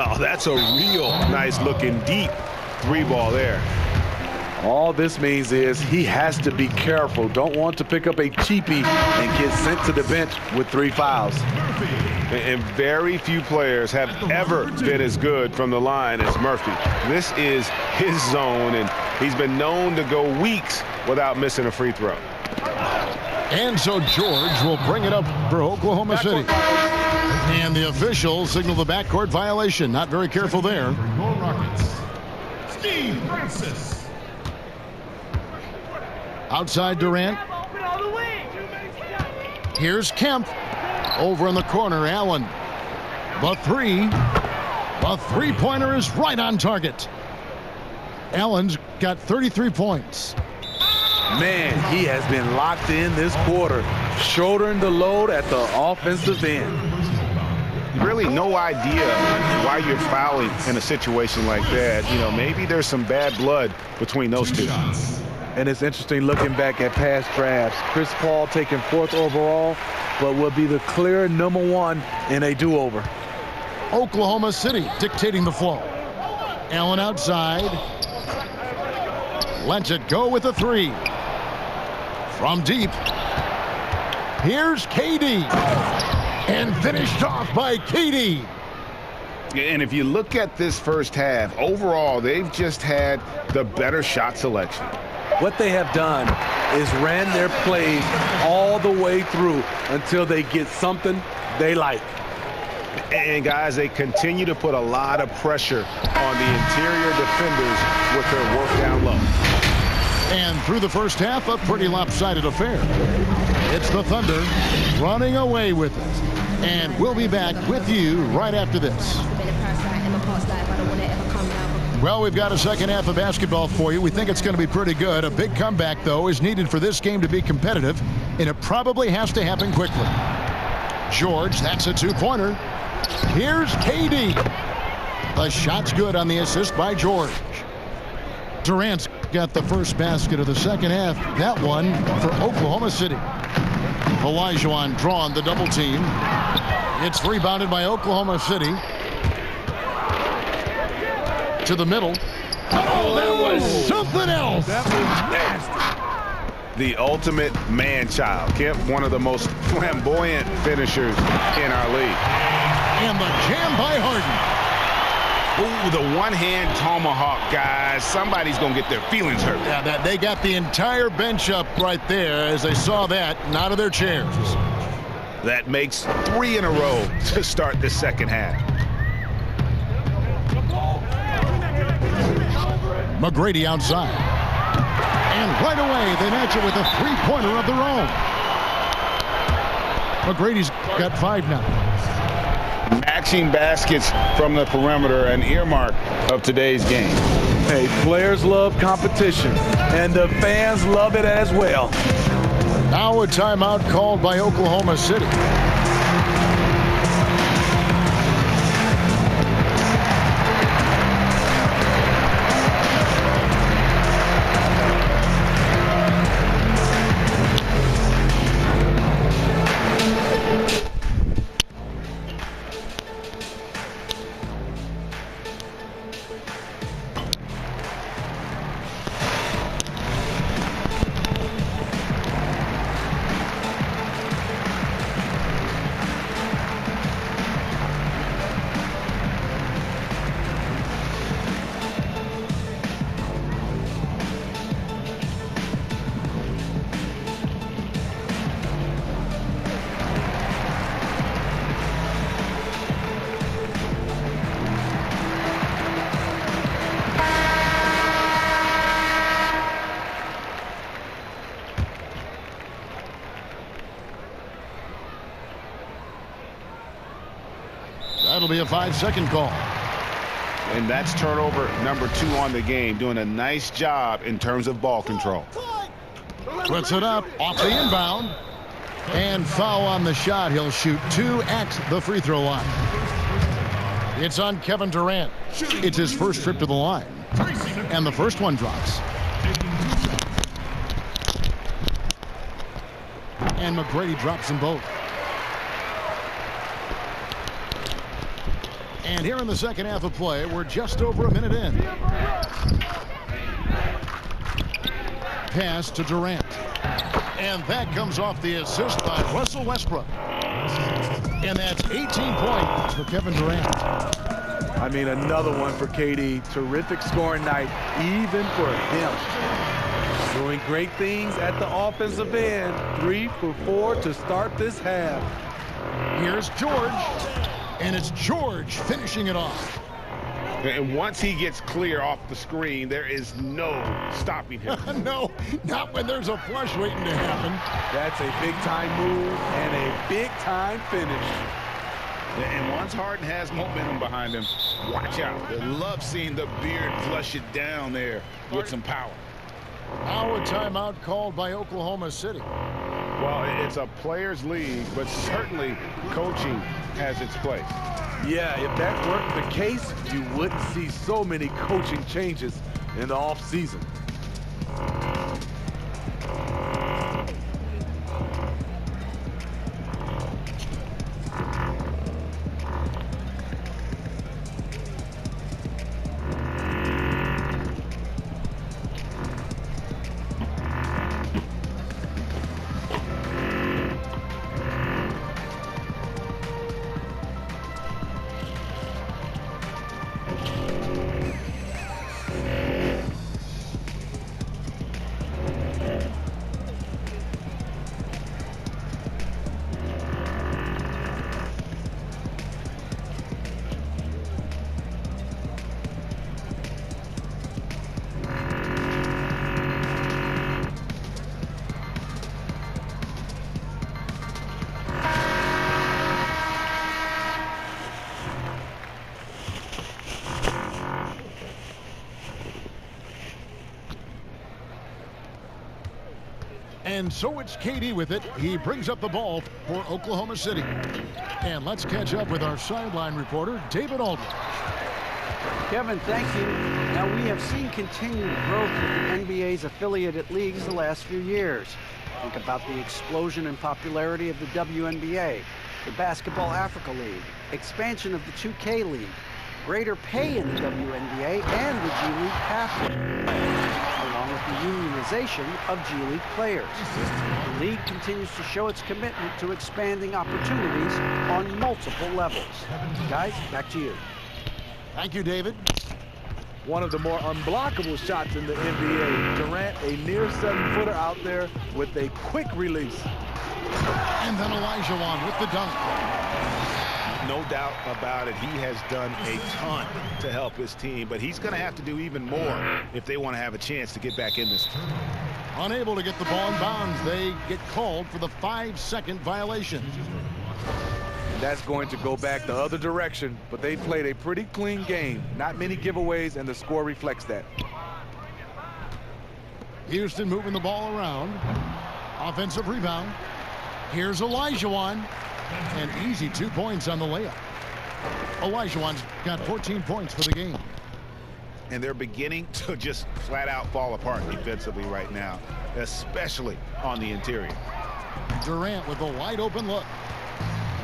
Oh, that's a real nice looking deep three ball there. All this means is he has to be careful. Don't want to pick up a cheapie and get sent to the bench with 3 fouls. And very few players have ever been as good from the line as Murphy. This is his zone, and he's been known to go weeks without missing a free throw. And so George will bring it up for Oklahoma City. And the officials signal the backcourt violation. Not very careful there. Steve Francis. Outside Durant. Here's Kemp. Over in the corner, Allen. The three-pointer is right on target. Allen's got 33 points. Man, he has been locked in this quarter, shouldering the load at the offensive end. Really no idea why you're fouling in a situation like that. You know, maybe there's some bad blood between those two. And it's interesting looking back at past drafts. Chris Paul taking 4th overall, but will be the clear #1 in a do-over. Oklahoma City dictating the flow. Allen outside. Lets it go with a 3. From deep. Here's KD. And finished off by KD. And if you look at this first half, overall, they've just had the better shot selection. What they have done is ran their plays all the way through until they get something they like. And guys, they continue to put a lot of pressure on the interior defenders with their work down low. And through the first half, a pretty lopsided affair. It's the Thunder running away with it. And we'll be back with you right after this. Well, we've got a second half of basketball for you. We think it's going to be pretty good. A big comeback, though, is needed for this game to be competitive, and it probably has to happen quickly. George, that's a 2-pointer. Here's KD. The shot's good on the assist by George. Durant's got the first basket of the second half. That one for Oklahoma City. Olajuwon drawn the double team. It's rebounded by Oklahoma City. To the middle. Oh, that was something else. That was nasty. The ultimate man-child. Kemp, one of the most flamboyant finishers in our league. And the jam by Harden. Ooh, the one-hand tomahawk, guys. Somebody's going to get their feelings hurt. Yeah, they got the entire bench up right there as they saw that and out of their chairs. That makes 3 in a row to start the second half. McGrady outside. And right away, they match it with a 3-pointer of their own. McGrady's got 5 now. Matching baskets from the perimeter, an earmark of today's game. Hey, players love competition, and the fans love it as well. Now a timeout called by Oklahoma City. That'll be a 5-second call. And that's turnover number 2 on the game, doing a nice job in terms of ball control. Puts it up off the inbound. And foul on the shot. He'll shoot 2 at the free throw line. It's on Kevin Durant. It's his first trip to the line. And the first one drops. And McGrady drops them both. And here in the second half of play, we're just over a minute in. Pass to Durant. And that comes off the assist by Russell Westbrook. And that's 18 points for Kevin Durant. I mean, another one for KD. Terrific scoring night, even for him. Doing great things at the offensive end. 3 for 4 to start this half. Here's George. And it's George finishing it off. And once he gets clear off the screen, there is no stopping him. No, not when there's a flush waiting to happen. That's a big-time move and a big-time finish. And once Harden has momentum behind him, watch out. They love seeing the beard flush it down there with some power. Now a timeout called by Oklahoma City. Well, it's a players' league, but certainly coaching has its place. Yeah, if that weren't the case, you wouldn't see so many coaching changes in the offseason. And so it's KD with it. He brings up the ball for Oklahoma City. And let's catch up with our sideline reporter, David Aldridge. Kevin, thank you. Now, we have seen continued growth with the NBA's affiliated leagues the last few years. Think about the explosion in popularity of the WNBA, the Basketball Africa League, expansion of the 2K League, greater pay in the WNBA, and the G League pathway, along with the unionization of G League players. The league continues to show its commitment to expanding opportunities on multiple levels. Guys, back to you. Thank you, David. One of the more unblockable shots in the NBA. Durant, a near 7-footer out there with a quick release. And then Olajuwon with the dunk. No doubt about it. He has done a ton to help his team, but he's going to have to do even more if they want to have a chance to get back in this. Unable to get the ball in bounds, they get called for the 5-second violation. That's going to go back the other direction, but they played a pretty clean game. Not many giveaways, and the score reflects that. Houston moving the ball around. Offensive rebound. Here's Olajuwon. And easy 2 points on the layup. Olajuwon's got 14 points for the game. And they're beginning to just flat out fall apart defensively right now, especially on the interior. Durant with a wide open look.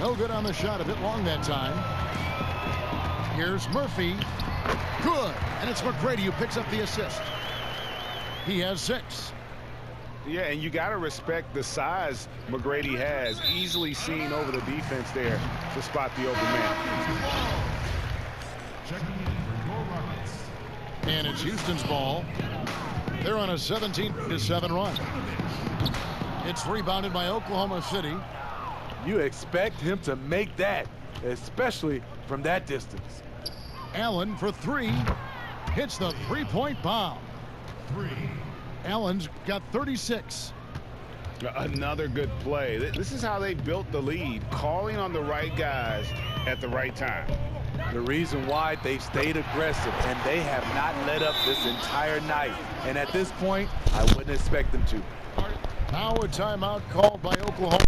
No good on the shot, a bit long that time. Here's Murphy. Good. And it's McGrady who picks up the assist. He has 6. Yeah, and you got to respect the size McGrady has. Easily seen over the defense there to spot the open man. And it's Houston's ball. They're on a 17-7 run. It's rebounded by Oklahoma City. You expect him to make that, especially from that distance. Allen for 3. Hits the three-point bomb. Allen's got 36. Another good play. This is how they built the lead, calling on the right guys at the right time. The reason why they've stayed aggressive, and they have not let up this entire night. And at this point, I wouldn't expect them to. Now a timeout called by Oklahoma